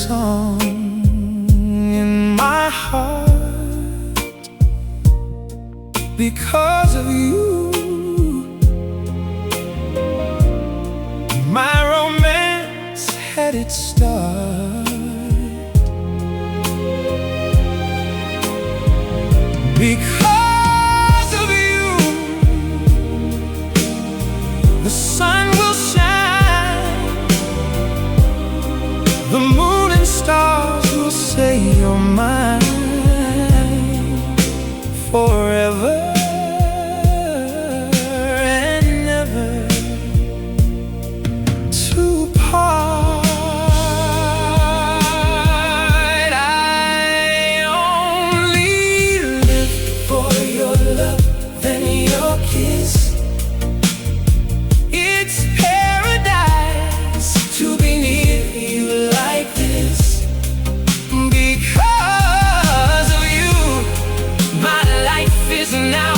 song in my heart because of you. My romance had its start because of you. The sun will shine, the moon and stars will say you're mine forever and never to part. I only live for your love and your kiss. It's paradise to be near you like this. Because of you, my life is now